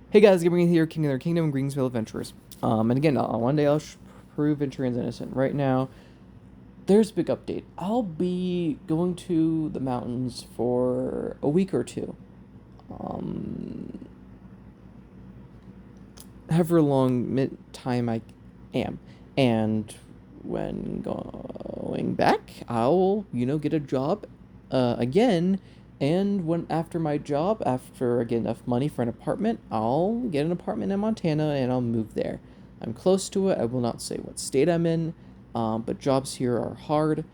Hey guys, Gabriel here, King of their Kingdom, Greensville Adventurers. And again, one day I'll prove Venturion's innocent. Right now, there's a big update. I'll be going to the mountains for a week or two. Um, however long time I am. And when going back, I'll, get a job again. And when after my job, after I get enough money for an apartment, I'll get an apartment in Montana and I'll move there. I'm close to it. I will not say what state I'm in, but jobs here are hard.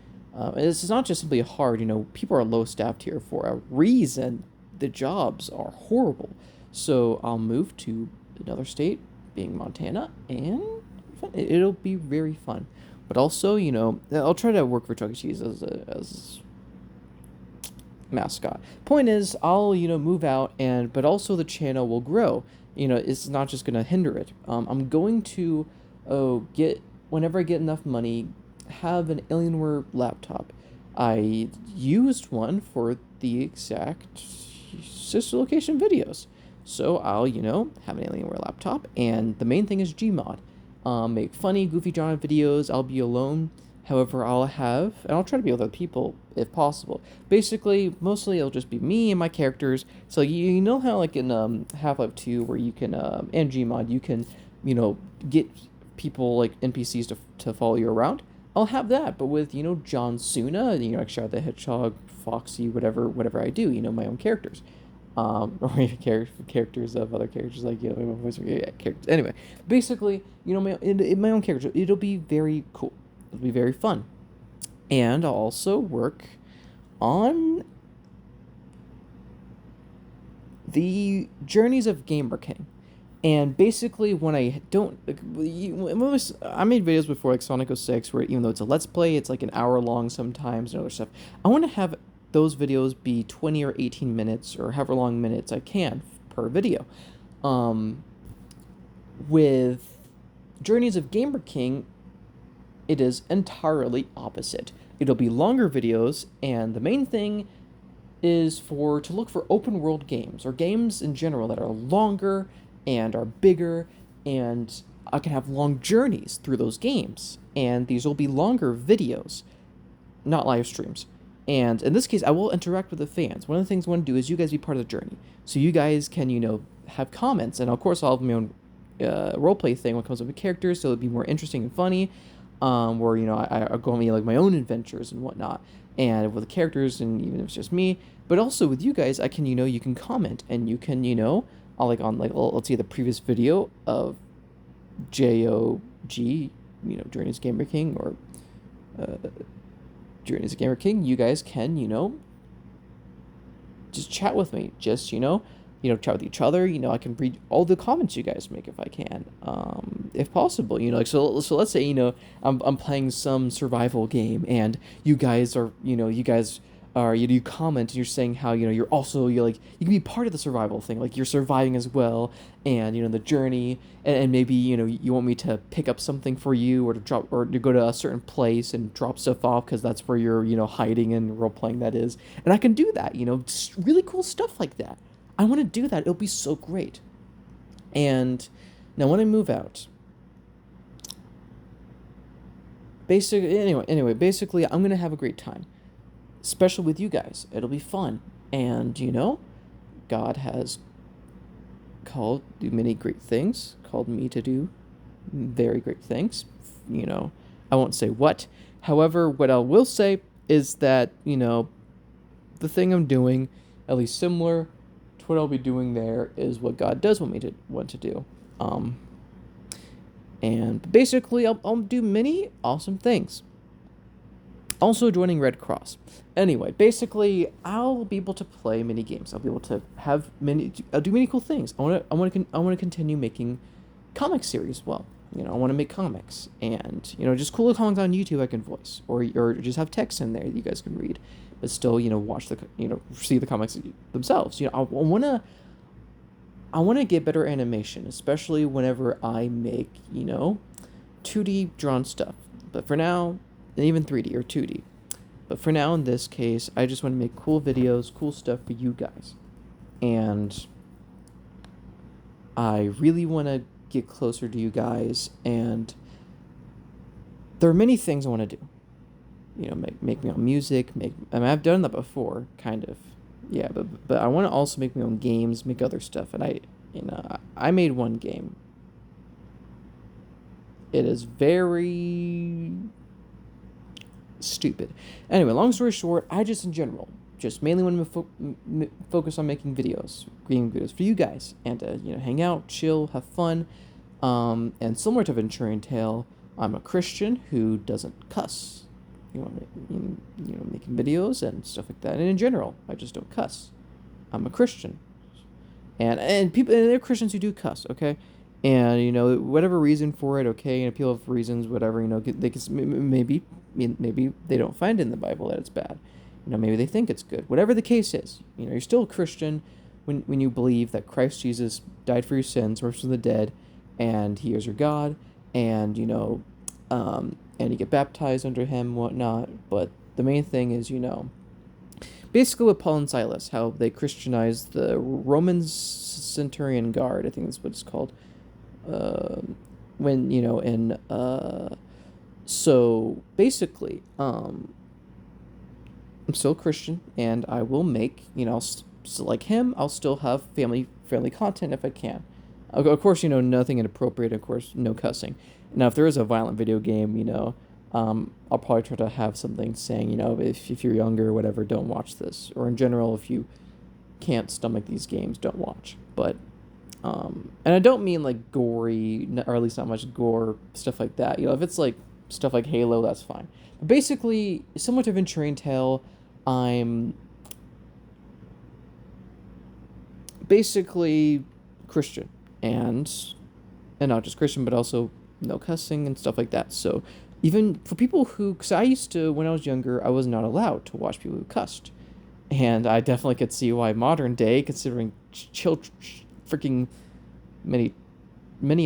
This is not just simply hard, people are low staffed here for a reason. The jobs are horrible. So I'll move to another state, being Montana, and it'll be very fun. But also, I'll try to work for Chuck E. Cheese as mascot. Point is, I'll move out, but also the channel will grow. It's not just gonna hinder it. I'm going to get whenever I get enough money, have an Alienware laptop. I used one for the exact sister location videos. So I'll, have an Alienware laptop, and the main thing is Gmod. Make funny, goofy genre videos. I'll be alone. However, and I'll try to be with other people if possible. Basically, mostly it'll just be me and my characters. So you know how like in Half-Life 2 where you can, and Gmod, you can, get people like NPCs to follow you around. I'll have that, but with, John Cena, like Shadow the Hedgehog, Foxy, whatever I do, my own characters. Or even characters of other characters, like, characters. Anyway, basically, my own character. It'll be very cool. It'll be very fun. And I'll also work on the Journeys of Gamer King. And basically, when I don't, I made videos before like Sonic 06, where even though it's a Let's Play, it's like an hour long sometimes and other stuff. I want to have those videos be 20 or 18 minutes or however long minutes I can per video. With Journeys of Gamer King, it is entirely opposite. It'll be longer videos, and the main thing is to look for open world games or games in general that are longer and are bigger, and I can have long journeys through those games. And these will be longer videos, not live streams. And in this case, I will interact with the fans. One of the things I want to do is you guys be part of the journey. So you guys can, have comments. And of course, I'll have my own roleplay thing when it comes up with characters, so it'll be more interesting and funny. Where, I go on like my own adventures and whatnot. And with the characters, and even if it's just me. But also with you guys, I can, you can comment. And you can, I'll like on, like, let's see the previous video of JOG, Journeys Gamer King, or Journeys Gamer King, you guys can, just chat with me. Just, chat with each other. I can read all the comments you guys make if I can, if possible. Like so let's say I'm playing some survival game and you guys are you comment and you're saying how you're also you can be part of the survival thing, like you're surviving as well, and the journey, and maybe you want me to pick up something for you, or to drop, or to go to a certain place and drop stuff off because that's where you're hiding and role playing, that is, and I can do that, just really cool stuff like that. I want to do that. It'll be so great. And now when I move out, basically I'm gonna have a great time, especially with you guys. It'll be fun, and God has do many great things, called me to do very great things. I won't say what. However, what I will say is that the thing I'm doing, at least similar to what I'll be doing there, is what God does want to do. And basically, I'll do many awesome things. Also joining Red Cross. Anyway, basically, I'll be able to play many games. I'll be able to have I'll do many cool things. I want to continue making comic series. Well, I want to make comics, and just cool comics on YouTube I can voice, or just have text in there that you guys can read, but still watch see the comics themselves. I want to get better animation, especially whenever I make 2D drawn stuff. But for now, and even 3D or 2D. But for now, in this case, I just want to make cool videos, cool stuff for you guys. And I really want to get closer to you guys, and there are many things I want to do. Make me own music. I've done that before, kind of. Yeah, but I want to also make my own games, make other stuff, and I made one game. It is very stupid. Anyway, long story short, I just in general, just mainly want to focus on making videos, creating videos for you guys, and hang out, chill, have fun. And similar to Venturian Tale, I'm a Christian who doesn't cuss. Making videos and stuff like that. And in general, I just don't cuss. I'm a Christian, and there are Christians who do cuss. Okay, and whatever reason for it. Okay, and people have reasons, whatever. They can maybe they don't find in the Bible that it's bad. Maybe they think it's good. Whatever the case is, you're still a Christian when you believe that Christ Jesus died for your sins, rose from the dead, and He is your God, and and you get baptized under Him, and whatnot. But the main thing is, basically with Paul and Silas, how they Christianized the Roman Centurion Guard. I think that's what it's called. When in So basically, I'm still a Christian, and I will make, still like him, I'll still have family friendly content if I can. Of course, nothing inappropriate. Of course, no cussing. Now, if there is a violent video game, I'll probably try to have something saying, if you're younger or whatever, don't watch this. Or in general, if you can't stomach these games, don't watch. But, and I don't mean like gory, or at least not much gore, stuff like that. If it's like stuff like Halo, that's fine. But basically, similar to Venturian Tale, I'm basically Christian, and not just Christian, but also no cussing and stuff like that. So even for people who, because I used to, when I was younger, I was not allowed to watch people who cussed, and I definitely could see why modern day, considering freaking many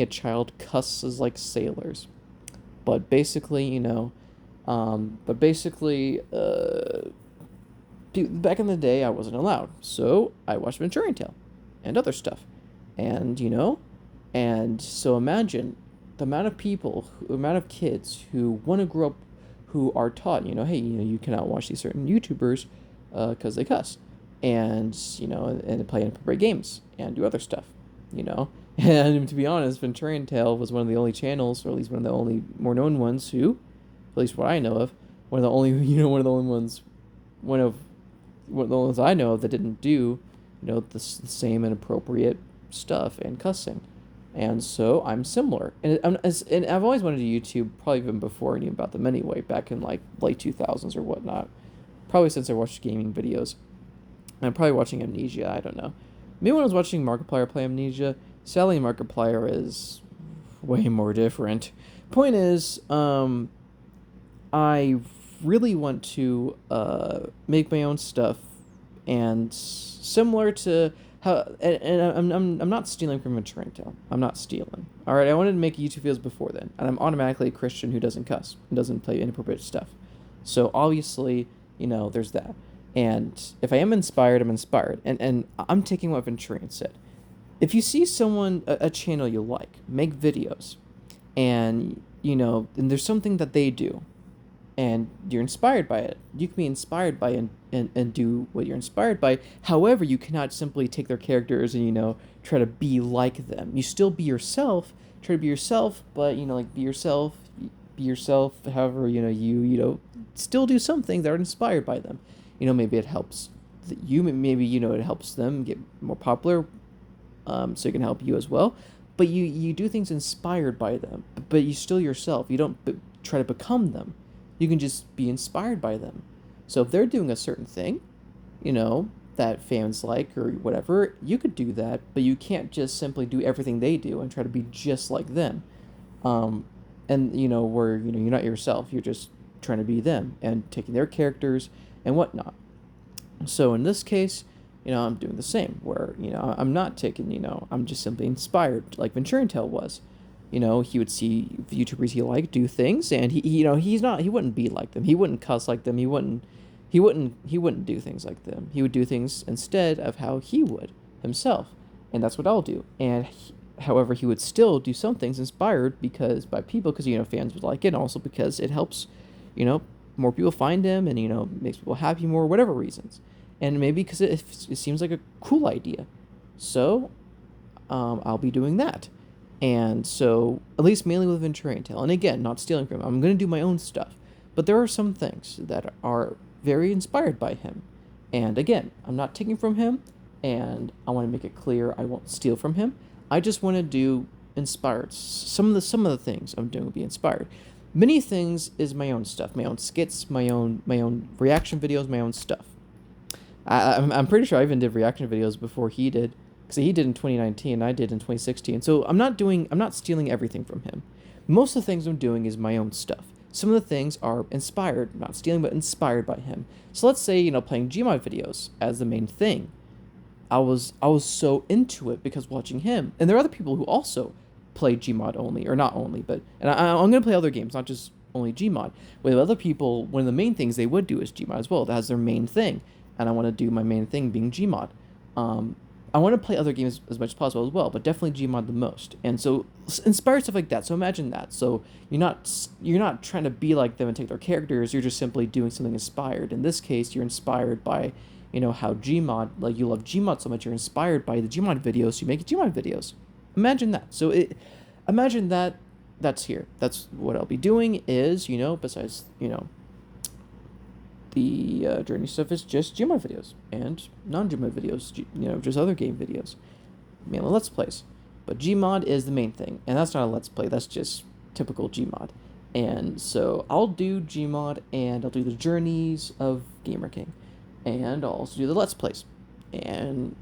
a child cusses like sailors. But basically, back in the day, I wasn't allowed, so I watched Venturian Tale and other stuff, and and so imagine the amount of kids who want to grow up, who are taught, hey, you cannot watch these certain YouTubers, because they cuss, and and play inappropriate games and do other stuff, And to be honest, Venturian Tale was one of the only channels, or at least one of the only more known ones who, at least what I know of, one of the only ones I know of that didn't do, the same inappropriate stuff and cussing. And so I'm similar, and I've always wanted to YouTube, probably even before I knew about them anyway, back in like late 2000s or whatnot. Probably since I watched gaming videos. I'm probably watching Amnesia. I don't know. Maybe when I was watching Markiplier play Amnesia. Sadly, Markiplier is way more different. Point is, I really want to make my own stuff, and similar to how, and I'm not stealing from Venturian Tale. I'm not stealing. All right, I wanted to make YouTube videos before then, and I'm automatically a Christian who doesn't cuss and doesn't play inappropriate stuff. So obviously, there's that. And if I am inspired, I'm inspired, and I'm taking what Venturian said. If you see someone, a channel you like, make videos, and and there's something that they do, and you're inspired by it, you can be inspired by it, and do what you're inspired by. However, you cannot simply take their characters and try to be like them. You still be yourself, try to be yourself, but be yourself. However, you still do some things that are inspired by them. Maybe it helps maybe it helps them get more popular, so it can help you as well. But you do things inspired by them, but you still yourself. You don't try to become them. You can just be inspired by them. So if they're doing a certain thing, that fans like or whatever, you could do that, but you can't just simply do everything they do and try to be just like them. And where you're not yourself, you're just trying to be them and taking their characters and whatnot. So in this case, I'm doing the same, where I'm not taking, I'm just simply inspired, like Venturian Tale was. He would see YouTubers he liked do things, and he wouldn't be like them. He wouldn't cuss like them. He wouldn't do things like them. He would do things instead of how he would himself, and that's what I'll do. And However, he would still do some things inspired because by people, because fans would like it, and also because it helps, you know, more people find him, and makes people happy more, whatever reasons, and maybe because it seems like a cool idea. So, I'll be doing that, and so at least mainly with Venturian Tale, and again, not stealing from him. I'm gonna do my own stuff, but there are some things that are very inspired by him, and again, I'm not taking from him, and I want to make it clear I won't steal from him. I just want to do inspired. Some of the things I'm doing will be inspired. Many things is my own stuff, my own skits, my own reaction videos, my own stuff. I'm pretty sure I even did reaction videos before he did, because he did in 2019 and I did in 2016. So I'm not stealing everything from him. Most of the things I'm doing is my own stuff. Some of the things are inspired, not stealing, but inspired by him. So let's say, playing Gmod videos as the main thing. I was so into it because watching him, and there are other people who also play Gmod only, or not only, but I'm gonna play other games, not just only Gmod. With other people, one of the main things they would do is Gmod as well. That has their main thing, and I want to do my main thing being Gmod. Um, I want to play other games as much as possible as well, but definitely Gmod the most. And so inspire stuff like that. So imagine that. So you're not trying to be like them and take their characters. You're just simply doing something inspired. In this case, you're inspired by how Gmod, like you love Gmod so much, you're inspired by the Gmod videos, so you make Gmod videos. Imagine that. Imagine that that's here. That's what I'll be doing is, besides, the journey stuff is just Gmod videos and non-Gmod videos, just other game videos, mainly Let's Plays. But Gmod is the main thing, and that's not a Let's Play, that's just typical Gmod. And so I'll do Gmod, and I'll do the journeys of Gamer King, and I'll also do the Let's Plays, and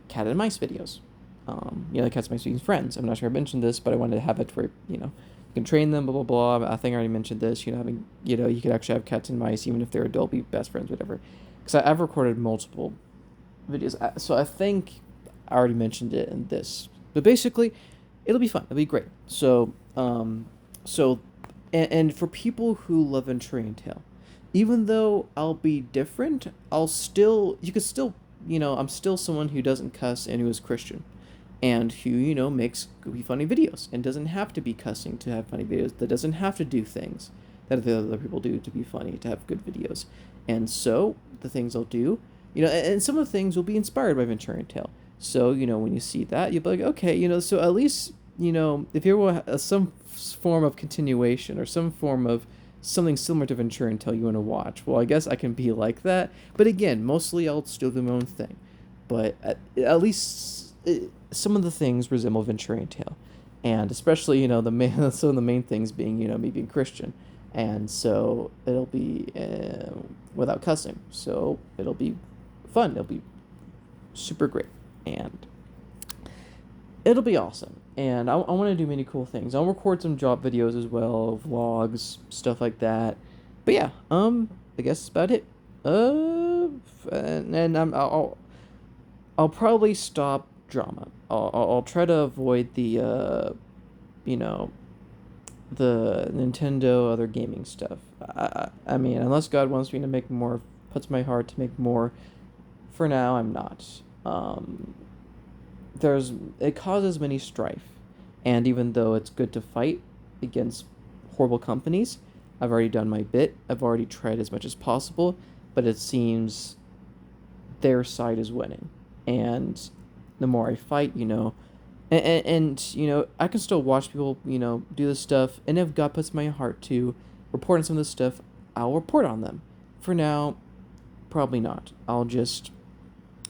Cat and Mice videos. The Cat and Mice being friends. I'm not sure I mentioned this, but I wanted to have it where, you can train them, blah, blah, blah. I think I already mentioned this, having, you could actually have cats and mice, even if they're adult, be best friends, whatever. Because I've recorded multiple videos, so I think I already mentioned it in this. But basically, it'll be fun. It'll be great. So, and for people who love Venturian Tale, even though I'll be different, you could still, I'm still someone who doesn't cuss and who is Christian, and who, makes goofy, funny videos, and doesn't have to be cussing to have funny videos, that doesn't have to do things that the other people do to be funny, to have good videos. And so, the things I'll do, and some of the things will be inspired by Venturian Tale. So, when you see that, you'll be like, okay, so at least, if you want some form of continuation, or some form of something similar to Venturian Tale you want to watch, well, I guess I can be like that. But again, mostly I'll still do my own thing. But at least some of the things resemble Venturian Tale, and especially some of the main things being me being Christian, and so it'll be without cussing, so it'll be fun. It'll be super great, and it'll be awesome. And I want to do many cool things. I'll record some job videos as well, vlogs, stuff like that. But yeah, I guess that's about it. And I'll probably stop drama. I'll try to avoid the the Nintendo other gaming stuff. I mean, unless God wants me to make more, puts my heart to make more. For now, I'm not. It causes many strife, and even though it's good to fight against horrible companies, I've already done my bit. I've already tried as much as possible, but it seems their side is winning, and the more I fight, and I can still watch people, do this stuff, and if God puts my heart to report on some of this stuff, I'll report on them. For now, probably not. I'll just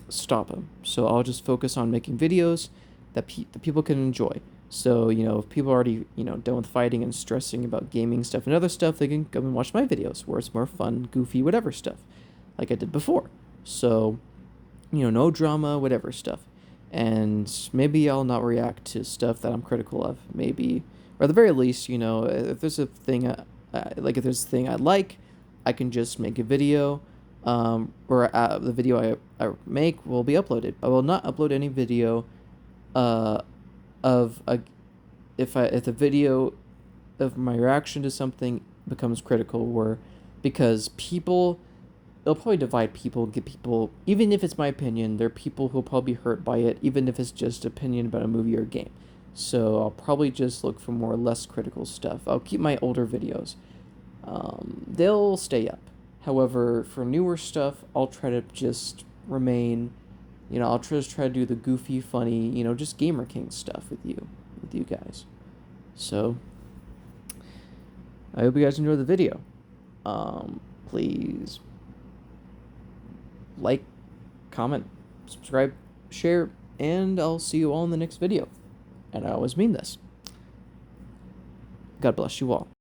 stop them. So I'll just focus on making videos that the people can enjoy. So, if people are already, done with fighting and stressing about gaming stuff and other stuff, they can come and watch my videos where it's more fun, goofy, whatever stuff, like I did before. So, no drama, whatever stuff. And maybe I'll not react to stuff that I'm critical of. Maybe, or at the very least, if there's a thing, if there's a thing I like, I can just make a video, or the video I make will be uploaded. I will not upload any video, of a, if the video of my reaction to something becomes critical, or because people it'll probably divide people, get people, even if it's my opinion, there are people who'll probably be hurt by it, even if it's just opinion about a movie or a game. So I'll probably just look for more less critical stuff. I'll keep my older videos. They'll stay up. However, for newer stuff, I'll try to just remain, I'll just try to do the goofy, funny, just Gamer King stuff with you guys. So, I hope you guys enjoyed the video. Please like, comment, subscribe, share, and I'll see you all in the next video. And I always mean this. God bless you all.